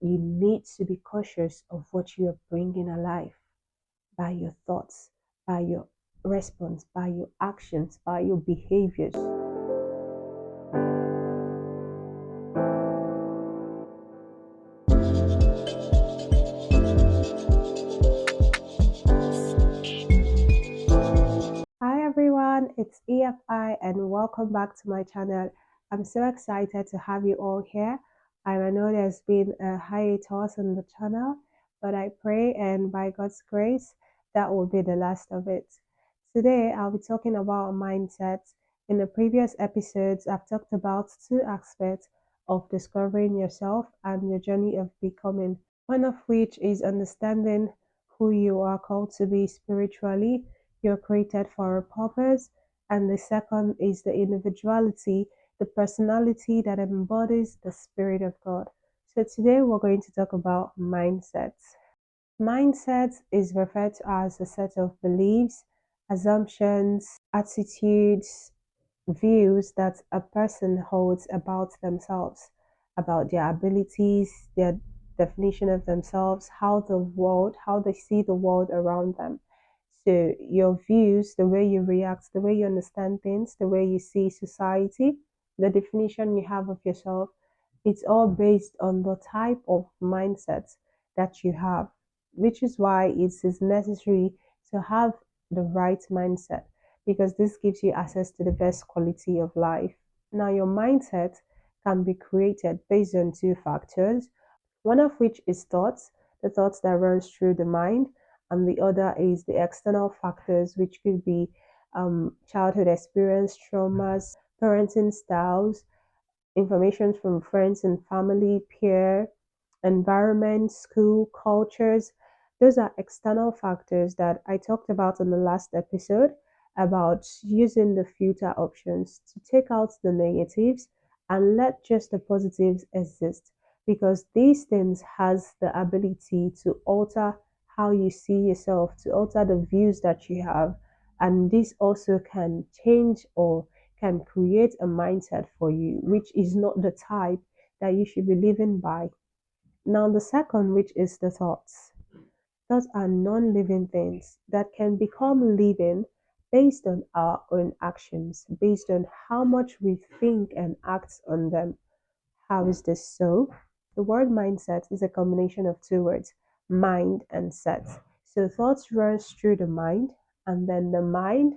you need to be cautious of what you are bringing alive by your thoughts, by your response, by your actions, by your behaviors. Hi everyone, it's EFI and welcome back to my channel. I'm so excited to have you all here. And I know there's been a hiatus on the channel, but I pray and by God's grace, that will be the last of it. Today, I'll be talking about mindset. In the previous episodes, I've talked about two aspects of discovering yourself and your journey of becoming, one of which is understanding who you are called to be spiritually. You're created for a purpose. And the second is the individuality, the personality that embodies the Spirit of God. So today we're going to talk about mindsets. Mindset is referred to as a set of beliefs, assumptions, attitudes, views that a person holds about themselves, about their abilities, their definition of themselves, how they see the world around them. So your views, the way you react, the way you understand things, the way you see society, the definition you have of yourself, it's all based on the type of mindset that you have, which is why it is necessary to have the right mindset because this gives you access to the best quality of life. Now, your mindset can be created based on two factors, one of which is thoughts, the thoughts that runs through the mind, and the other is the external factors, which could be childhood experience, traumas, parenting styles, information from friends and family, peer, environment, school, cultures. Those are external factors that I talked about in the last episode about using the filter options to take out the negatives and let just the positives exist because these things has the ability to alter how you see yourself, to alter the views that you have, and this also can change or can create a mindset for you which is not the type that you should be living by. Now, the second, which is the thoughts. Thoughts are non living things that can become living based on our own actions, based on how much we think and act on them. How is this so? The word mindset is a combination of two words, mind and set. So thoughts runs through the mind, and then the mind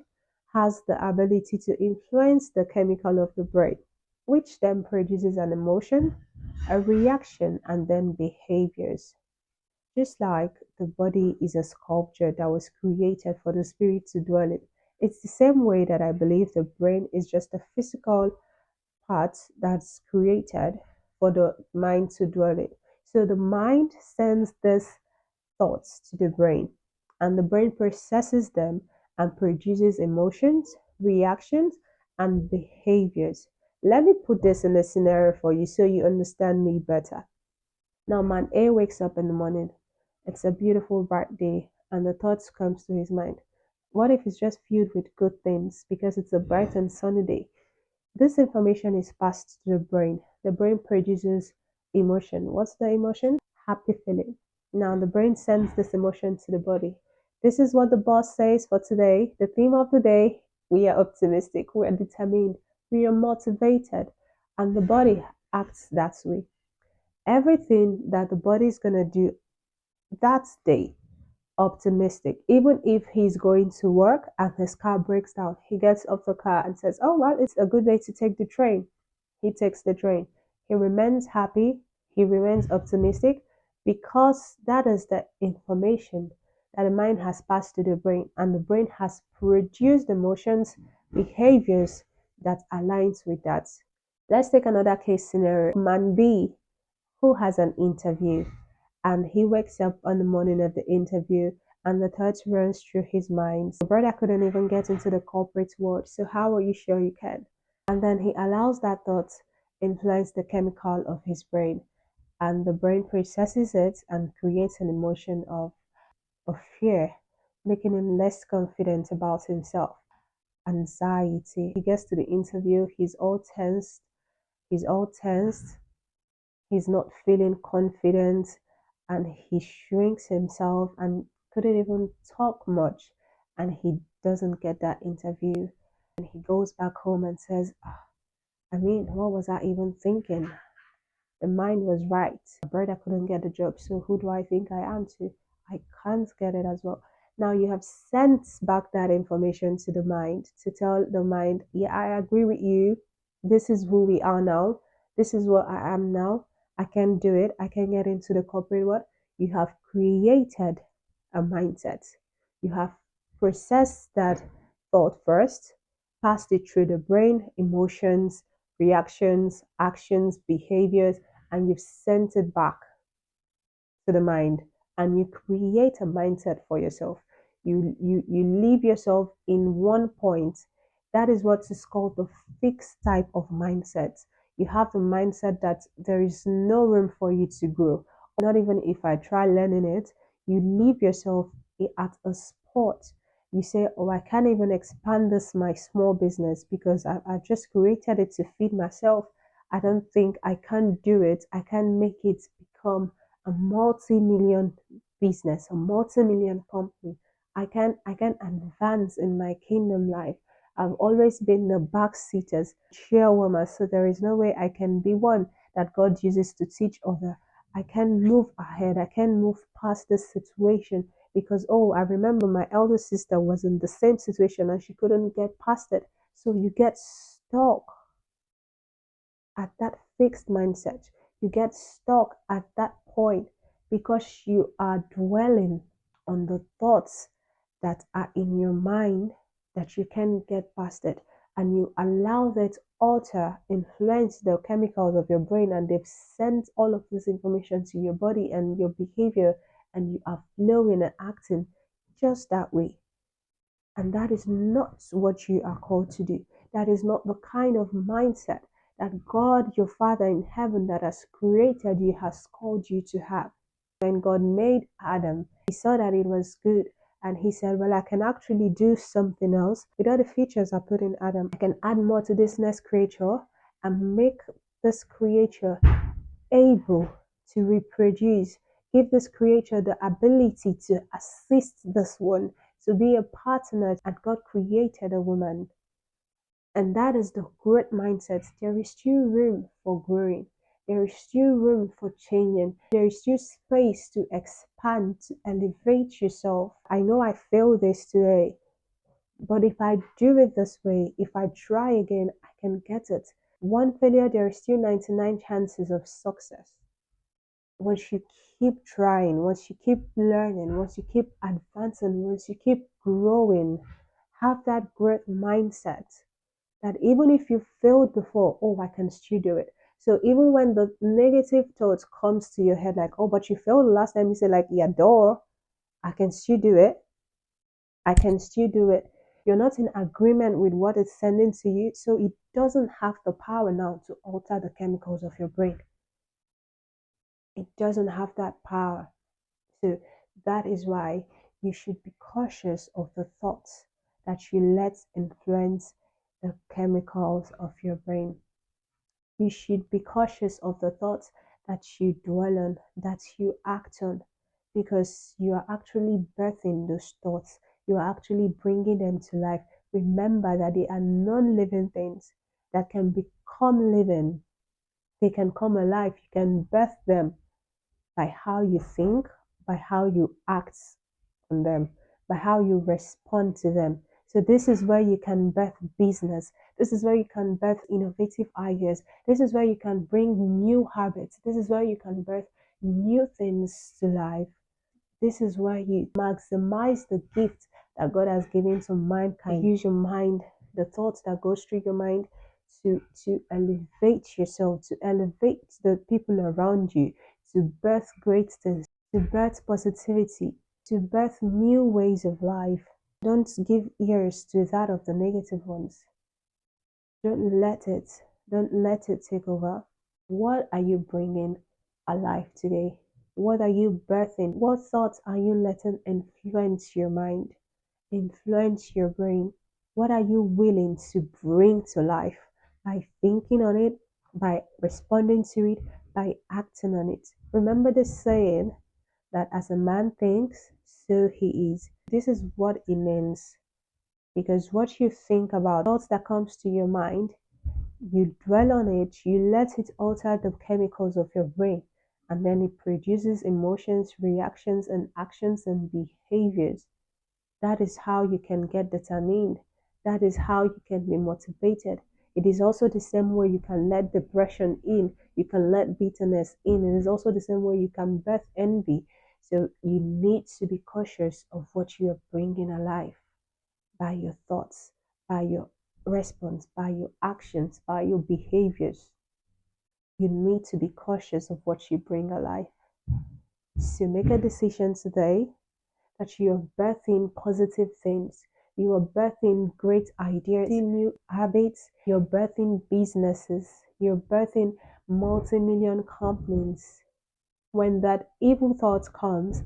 has the ability to influence the chemical of the brain, which then produces an emotion, a reaction, and then behaviors. Just like the body is a sculpture that was created for the spirit to dwell in, it's the same way that I believe the brain is just a physical part that's created for the mind to dwell in. So the mind sends these thoughts to the brain, and the brain processes them and produces emotions, reactions, and behaviors. Let me put this in a scenario for you so you understand me better. Now, man A wakes up in the morning. It's a beautiful, bright day, and the thoughts comes to his mind. What if it's just filled with good things because it's a bright and sunny day? This information is passed to the brain. The brain produces emotion. What's the emotion? Happy feeling. Now the brain sends this emotion to the body. This is what the boss says for today. The theme of the day, we are optimistic, we are determined, we are motivated, and the body acts that way. Everything that the body is going to do that day, optimistic. Even if he's going to work and his car breaks down, he gets off the car and says, "Oh, well, it's a good day to take the train." He takes the train. He remains happy, he remains optimistic because that is the information that the mind has passed to the brain, and the brain has produced emotions, behaviors that aligns with that. Let's take another case scenario. Man B, who has an interview, and he wakes up on the morning of the interview and the thoughts runs through his mind. The brother couldn't even get into the corporate world, so how are you sure you can? And then he allows that thought influence the chemical of his brain, and the brain processes it and creates an emotion of fear, making him less confident about himself. Anxiety. He gets to the interview, he's all tensed, He's not feeling confident and he shrinks himself and couldn't even talk much, and he doesn't get that interview, and he goes back home and says, "Ah, I mean, what was I even thinking? The mind was right. My brother couldn't get the job, so who do I think I am to? I can't get it as well." Now you have sent back that information to the mind to tell the mind, yeah, I agree with you. This is who we are now. This is what I am now. I can do it. I can get into the corporate world. You have created a mindset. You have processed that thought first, passed it through the brain, emotions, reactions, actions, behaviors, and you've sent it back to the mind, and you create a mindset for yourself. You leave yourself in one point. That is what is called the fixed type of mindset. You have the mindset that there is no room for you to grow. Not even if I try learning it, you leave yourself at a spot. You say, oh, I can't even expand this my small business because I've just created it to feed myself. I don't think I can do it. I can make it become a multi-million business, a multi-million company. I can advance in my kingdom life. I've always been the backseaters, chairwoman, so there is no way I can be one that God uses to teach other. I can move ahead. I can move past this situation because, oh, I remember my elder sister was in the same situation and she couldn't get past it. So you get stuck at that fixed mindset. You get stuck at that point because you are dwelling on the thoughts that are in your mind that you can get past it. And you allow that alter, influence the chemicals of your brain, and they've sent all of this information to your body and your behavior, and you are flowing and acting just that way. And that is not what you are called to do. That is not the kind of mindset that God, your Father in heaven, that has created you, has called you to have. When God made Adam, he saw that it was good. And he said, well, I can actually do something else. With all the features I put in Adam, I can add more to this next creature and make this creature able to reproduce, give this creature the ability to assist this one, to be a partner. And God created a woman. And that is the growth mindset. There is still room for growing. There is still room for changing. There is still space to expand, to elevate yourself. I know I failed this today, but if I do it this way, if I try again, I can get it. One failure, there are still 99 chances of success. Once you keep trying, once you keep learning, once you keep advancing, once you keep growing, have that growth mindset that even if you failed before, oh, I can still do it. So even when the negative thoughts comes to your head, like, oh, but you failed the last time, you say like, yeah, duh, I can still do it. I can still do it. You're not in agreement with what it's sending to you, so it doesn't have the power now to alter the chemicals of your brain. It doesn't have that power. So that is why you should be cautious of the thoughts that you let influence the chemicals of your brain. You should be cautious of the thoughts that you dwell on, that you act on, because you are actually birthing those thoughts. You are actually bringing them to life. Remember that they are non living things that can become living. They can come alive. You can birth them by how you think, by how you act on them, by how you respond to them. So this is where you can birth business. This is where you can birth innovative ideas. This is where you can bring new habits. This is where you can birth new things to life. This is where you maximize the gift that God has given to mankind. Use your mind, the thoughts that goes through your mind to elevate yourself, to elevate the people around you, to birth great things, to birth positivity, to birth new ways of life. Don't give ears to that of the negative ones. Don't let it take over. What are you bringing alive today? What are you birthing? What thoughts are you letting influence your mind, influence your brain? What are you willing to bring to life by thinking on it, by responding to it, by acting on it. Remember the saying that as a man thinks, so he is. This is what it means, because what you think about, thoughts that comes to your mind, you dwell on it, you let it alter the chemicals of your brain, and then it produces emotions, reactions, and actions and behaviors. That is how you can get determined. That is how you can be motivated. It is also the same way you can let depression in, you can let bitterness in. It is also the same way you can birth envy. So you need to be cautious of what you are bringing alive by your thoughts, by your response, by your actions, by your behaviors. You need to be cautious of what you bring alive. So make a decision today that you are birthing positive things. You are birthing great ideas, new habits, you're birthing businesses, you're birthing multi-million companies. When that evil thought comes,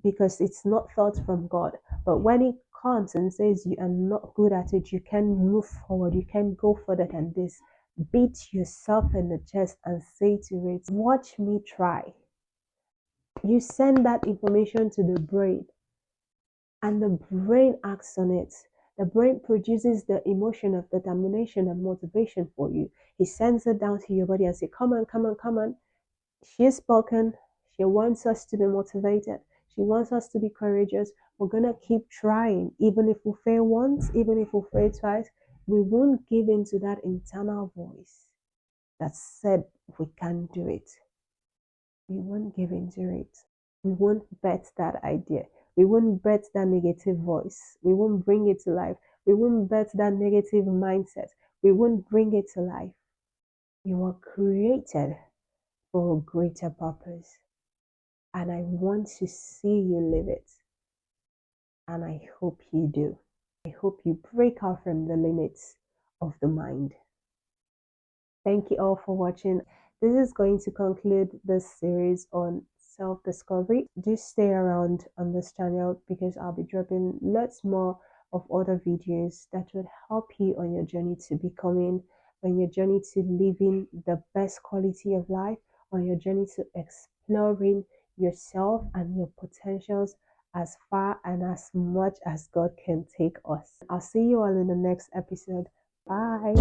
because it's not thought from God, but when it comes and says you are not good at it, you can move forward, you can go further than this, beat yourself in the chest and say to it, watch me try. You send that information to the brain, and the brain acts on it. The brain produces the emotion of determination and motivation for you. It sends it down to your body and say, come on, come on, come on. She's spoken. She wants us to be motivated. She wants us to be courageous. We're going to keep trying. Even if we fail once, even if we fail twice, we won't give in to that internal voice that said we can't do it. We won't give in to it. We won't bet that idea. We won't bet that negative voice. We won't bring it to life. We won't bet that negative mindset. We won't bring it to life. You are created for a greater purpose. And I want to see you live it. And I hope you do. I hope you break out from the limits of the mind. Thank you all for watching. This is going to conclude this series on self-discovery. Do stay around on this channel because I'll be dropping lots more of other videos that would help you on your journey to becoming, on your journey to living the best quality of life, on your journey to exploring yourself and your potentials as far and as much as God can take us. I'll see you all in the next episode. Bye.